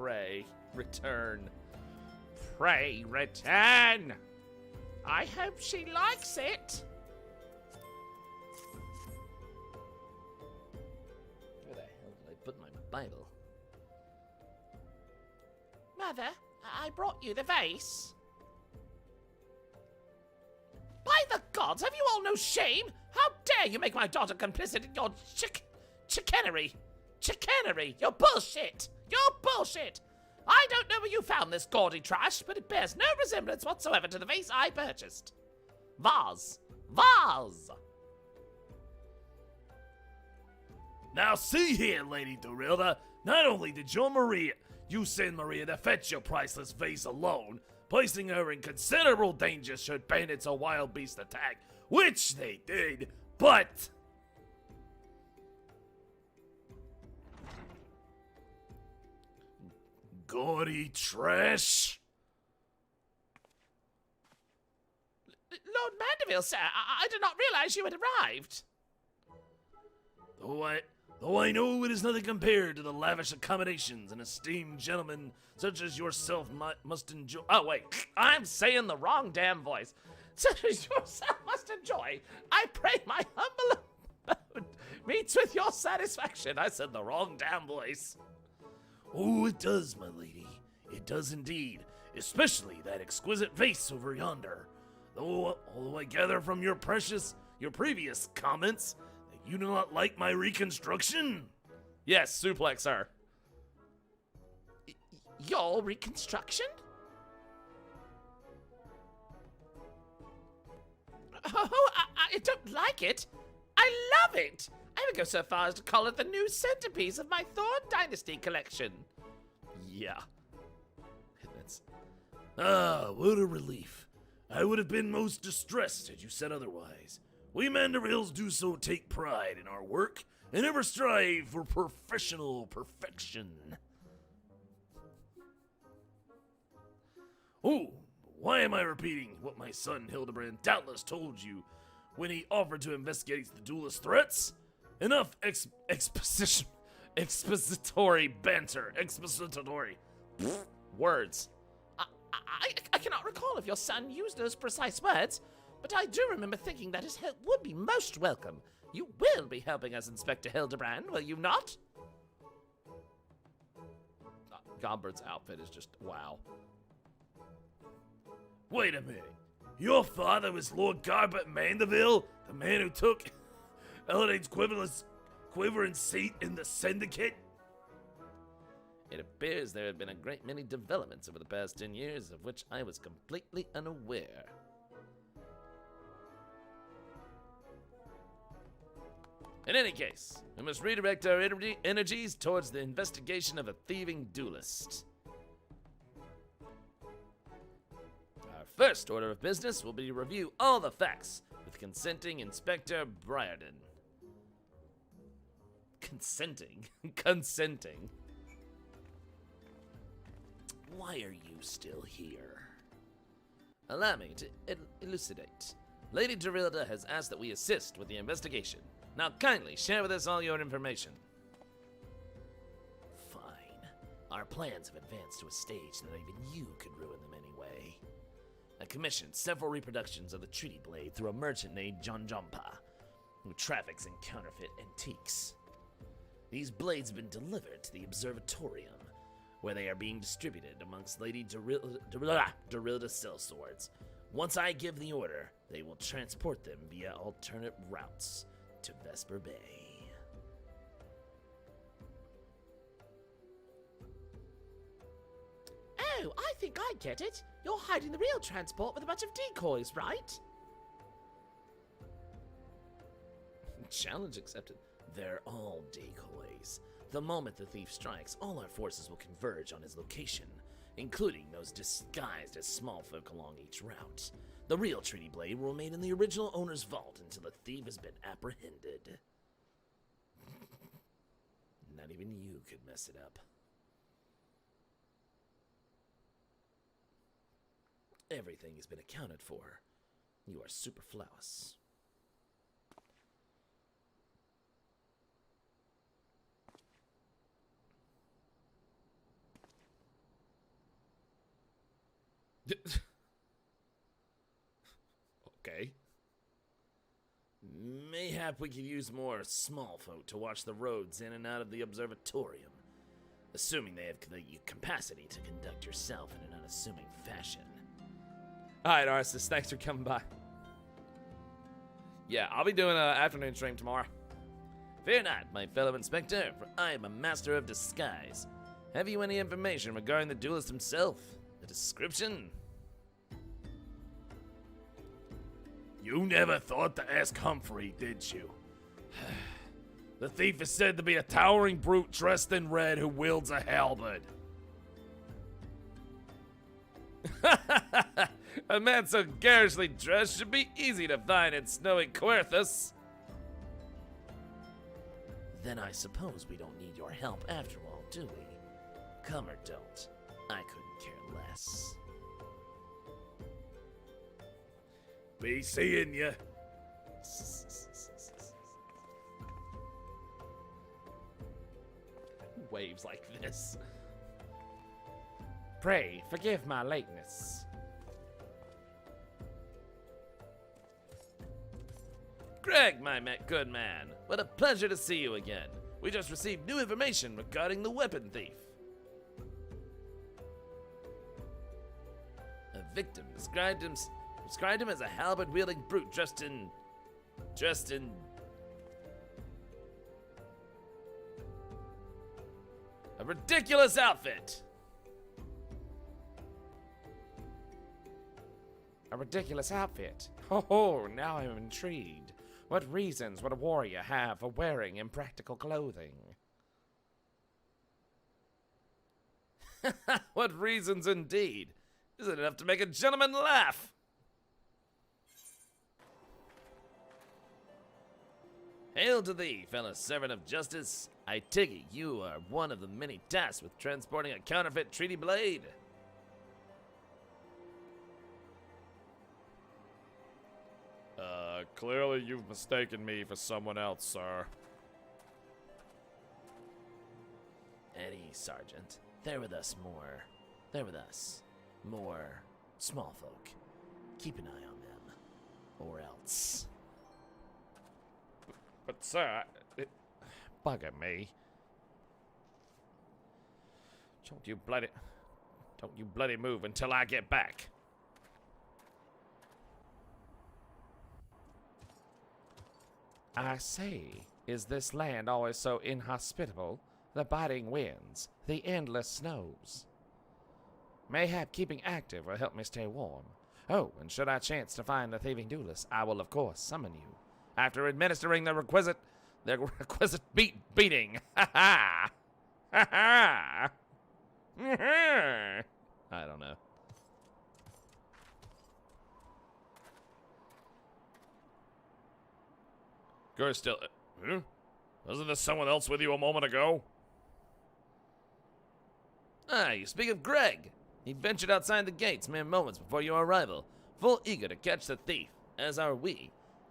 pray, return. Pray, return! I hope she likes it. Where the hell did I put my Bible? Mother, I brought you the vase. By the gods, have you all no shame? How dare you make my daughter complicit in your chicanery? Chicanery! You're bullshit! You're bullshit! I don't know where you found this gaudy trash, but it bears no resemblance whatsoever to the vase I purchased. Vase! Vase! Now see here, Lady Dorilda, not only did you send Maria to fetch your priceless vase alone, placing her in considerable danger should bandits or wild beasts attack, which they did, but... Gaudy trash? Lord Mandeville, sir, I did not realize you had arrived. Though I know it is nothing compared to the lavish accommodations an esteemed gentleman such as yourself must enjoy. Oh, wait, I'm saying the wrong damn voice. Such as yourself must enjoy. I pray my humble abode meets with your satisfaction. I said the wrong damn voice. Oh, it does, my lady. It does indeed. Especially that exquisite vase over yonder. Although I gather from your previous comments that you do not like my reconstruction. Yes, suplex, sir. Your reconstruction? Oh, I don't like it. I love it. I would go so far as to call it the new centerpiece of my Thorn Dynasty collection. Yeah. What a relief. I would have been most distressed had you said otherwise. We Mandervilles do so take pride in our work and ever strive for professional perfection. Oh, why am I repeating what my son Hildibrand doubtless told you when he offered to investigate the duelist threats? Enough expository banter. Expository words. I cannot recall if your son used those precise words, but I do remember thinking that his help would be most welcome. You will be helping us, Inspector Hildibrand, will you not? Gombert's outfit is just wow. Wait a minute. Your father was Lord Garbert Mandeville, the man who took Elaine's quivering seat in the Syndicate? It appears there have been a great many developments over the past 10 years, of which I was completely unaware. In any case, we must redirect our energies towards the investigation of a thieving duelist. Our first order of business will be to review all the facts with consenting Inspector Briarden. Consenting? Consenting. Why are you still here? Allow me to elucidate. Lady Dorilda has asked that we assist with the investigation. Now kindly share with us all your information. Fine. Our plans have advanced to a stage that even you could ruin them anyway. I commissioned several reproductions of the Treaty Blade through a merchant named John Jompa, who traffics in counterfeit antiques. These blades have been delivered to the observatorium, where they are being distributed amongst Lady Dorilda's sellswords. Once I give the order, they will transport them via alternate routes to Vesper Bay. Oh, I think I get it. You're hiding the real transport with a bunch of decoys, right? Challenge accepted. They're all decoys. The moment the thief strikes, all our forces will converge on his location, including those disguised as small folk along each route. The real Treaty Blade will remain in the original owner's vault until the thief has been apprehended. Not even you could mess it up. Everything has been accounted for. You are superfluous. Okay. Mayhap we could use more small folk to watch the roads in and out of the observatorium, assuming they have the capacity to conduct yourself in an unassuming fashion. Alright, Arsis, thanks for coming by. Yeah, I'll be doing an afternoon stream tomorrow. Fear not, my fellow inspector, for I am a master of disguise. Have you any information regarding the duelist himself? A description? You never thought to ask Humphrey, did you? The thief is said to be a towering brute dressed in red who wields a halberd. A man so garishly dressed should be easy to find in snowy Querthus. Then I suppose we don't need your help after all, do we? Come or don't, I couldn't care less. Be seeing ya. Waves like this. Pray, forgive my lateness. Greg, my good man, what a pleasure to see you again. We just received new information regarding the weapon thief. A victim described him as a halberd-wielding brute dressed in a ridiculous outfit. A ridiculous outfit? Oh, now I'm intrigued. What reasons would a warrior have for wearing impractical clothing? What reasons indeed? Isn't enough to make a gentleman laugh? Hail to thee, fellow servant of justice. I take it you are one of the many tasked with transporting a counterfeit treaty blade. Clearly you've mistaken me for someone else, sir. Eddie, Sergeant. They're with us more small folk. Keep an eye on them, or else. But sir, it bugger me. Don't you bloody move until I get back. I say, is this land always so inhospitable? The biting winds, the endless snows. Mayhap keeping active will help me stay warm. Oh, and should I chance to find the thieving duelist, I will of course summon you. After administering the requisite beating. Ha ha! Ha ha! I don't know. You're still... Wasn't there someone else with you a moment ago? Ah, you speak of Greg. He ventured outside the gates mere moments before your arrival, full eager to catch the thief, as are we.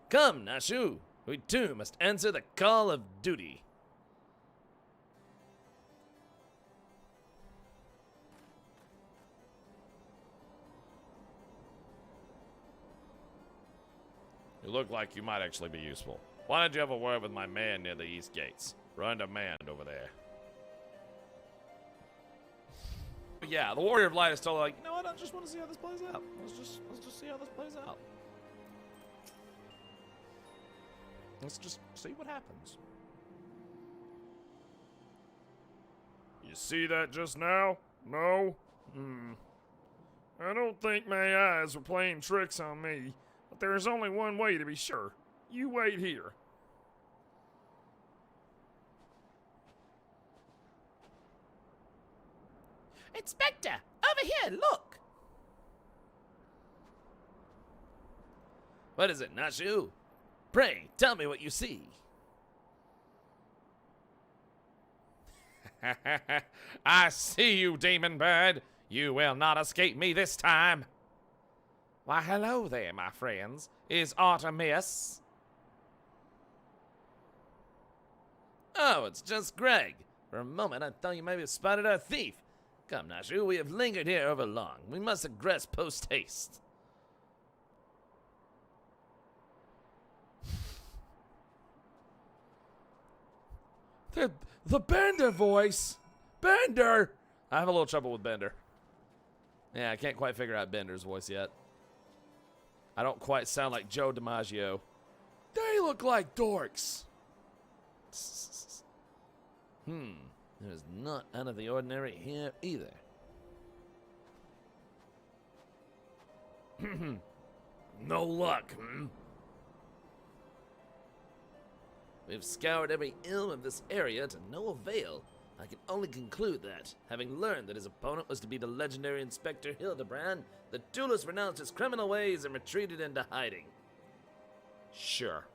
Come, Nashu, we too must answer the call of duty. You look like you might actually be useful. Why don't you have a word with my man near the east gates? We're undermanned over there. Yeah, the Warrior of Light is totally like, you know what, I just want to see how this plays out. Let's just see how this plays out. Let's just see what happens. You see that just now? No? I don't think my eyes were playing tricks on me, but there is only one way to be sure. You wait here. Inspector, over here, look! What is it, Nashu? Pray, tell me what you see. I see you, demon bird. You will not escape me this time. Why, hello there, my friends. Is aught amiss? Oh, it's just Greg. For a moment, I thought you maybe have spotted our thief. Come, Nashu, we have lingered here over long. We must egress post-haste. The Bender voice! Bender! I have a little trouble with Bender. Yeah, I can't quite figure out Bender's voice yet. I don't quite sound like Joe DiMaggio. They look like dorks. There's not out of the ordinary here either. No luck, We've scoured every elm of this area to no avail. I can only conclude that, having learned that his opponent was to be the legendary Inspector Hildibrand, the duelist renounced his criminal ways and retreated into hiding. Sure.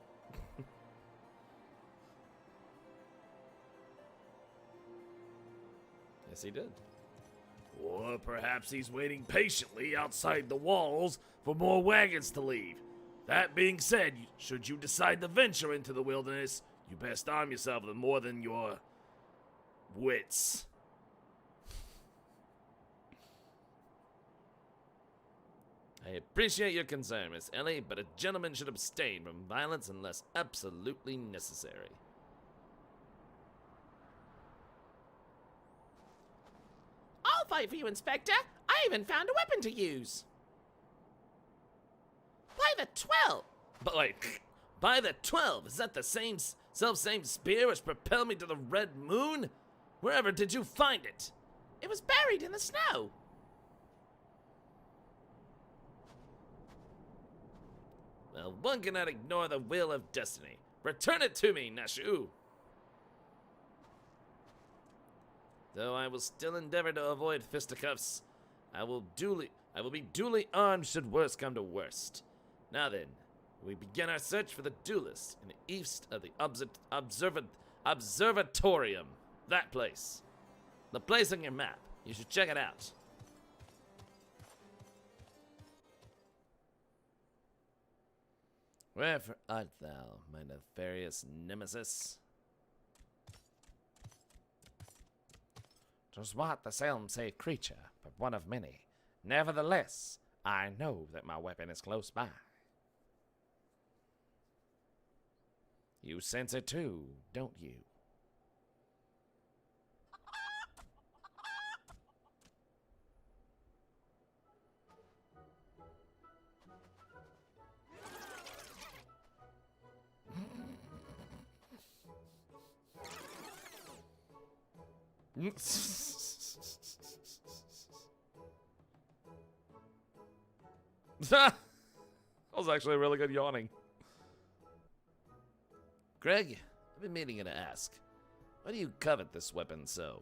Yes, he did. Or perhaps he's waiting patiently outside the walls for more wagons to leave. That being said, should you decide to venture into the wilderness, you best arm yourself with more than your wits. I appreciate your concern, Miss Ellie, but a gentleman should abstain from violence unless absolutely necessary. I'll fight for you, Inspector. I even found a weapon to use. By the 12! But wait, by the 12, is that the same self-same spear which propelled me to the Red Moon? Wherever did you find it? It was buried in the snow. Well, one cannot ignore the will of destiny. Return it to me, Nashu. Though I will still endeavor to avoid fisticuffs, I will be duly armed should worst come to worst. Now then, we begin our search for the duelist in the east of the observatorium. That place. The place on your map. You should check it out. Wherever art thou, my nefarious nemesis? 'Twas what the selm say creature, but one of many. Nevertheless, I know that my weapon is close by. You sense it too, don't you? That was actually a really good yawning. Greg, I've been meaning to ask, why do you covet this weapon so?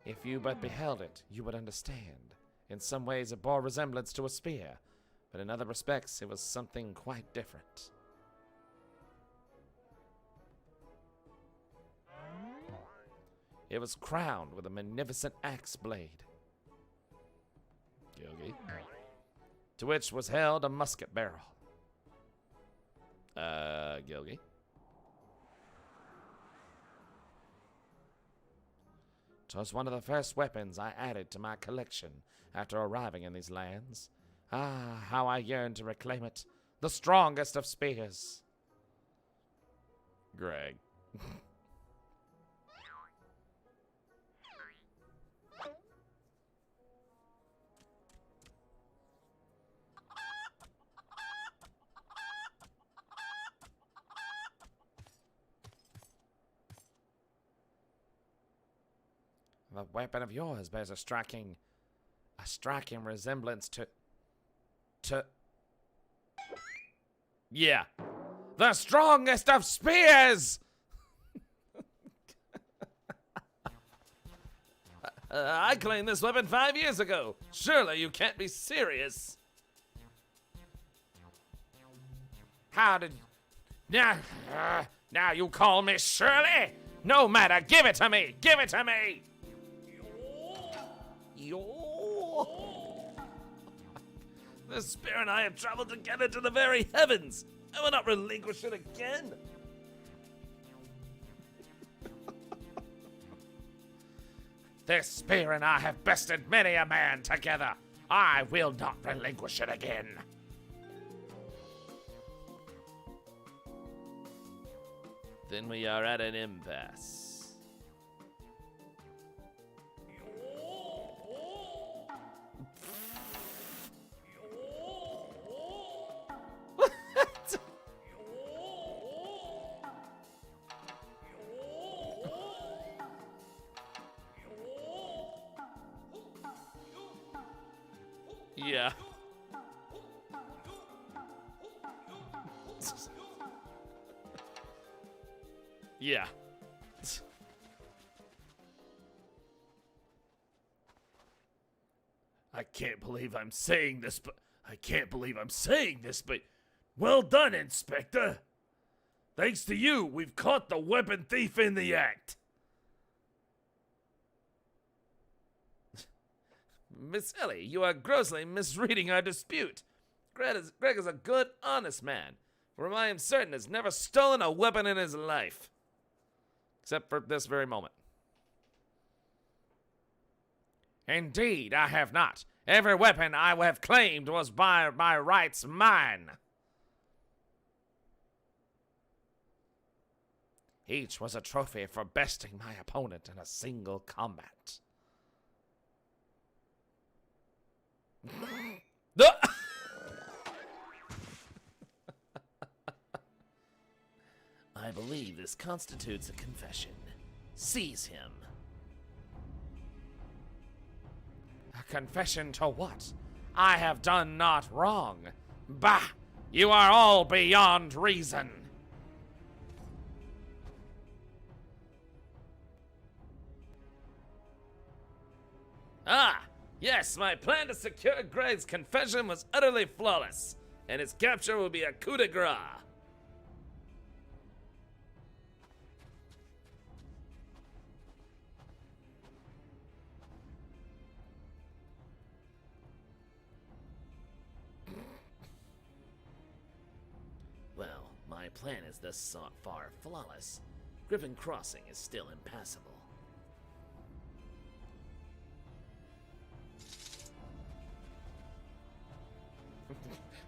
If you but beheld it, you would understand. In some ways it bore resemblance to a spear, but in other respects it was something quite different. It was crowned with a magnificent axe blade, Yogi? to which was held a musket barrel. Gilgi? 'Twas one of the first weapons I added to my collection after arriving in these lands. Ah, how I yearn to reclaim it. The strongest of spears. Greg. The weapon of yours bears a striking resemblance to... Yeah. the strongest of spears! I claimed this weapon 5 years ago. Surely you can't be serious. How did... Now you call me Shirley? No matter, give it to me! Give it to me! The spear and I have traveled together to the very heavens. I will not relinquish it again. This spear and I have bested many a man together. I will not relinquish it again. Then we are at an impasse. Yeah. Yeah. I can't believe I'm saying this, but well done, Inspector. Thanks to you, we've caught the weapon thief in the act. Miss Ellie, you are grossly misreading our dispute. Greg is a good, honest man, for whom I am certain has never stolen a weapon in his life. Except for this very moment. Indeed, I have not. Every weapon I have claimed was by my rights mine. Each was a trophy for besting my opponent in a single combat. I believe this constitutes a confession. Seize him. A confession to what? I have done not wrong. Bah! You are all beyond reason. Ah! Yes, my plan to secure Greg's confession was utterly flawless, and his capture will be a coup de grace. Well, my plan is thus far flawless. Griffin Crossing is still impassable.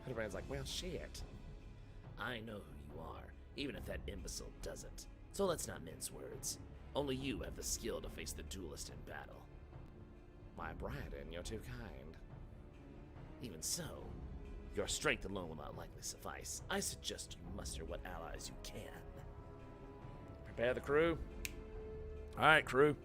Hildibrand's like, well, shit. I know who you are, even if that imbecile doesn't. So let's not mince words. Only you have the skill to face the duelist in battle. Why, Brandon, you're too kind. Even so, your strength alone will not likely suffice. I suggest you muster what allies you can. Prepare the crew. All right, crew.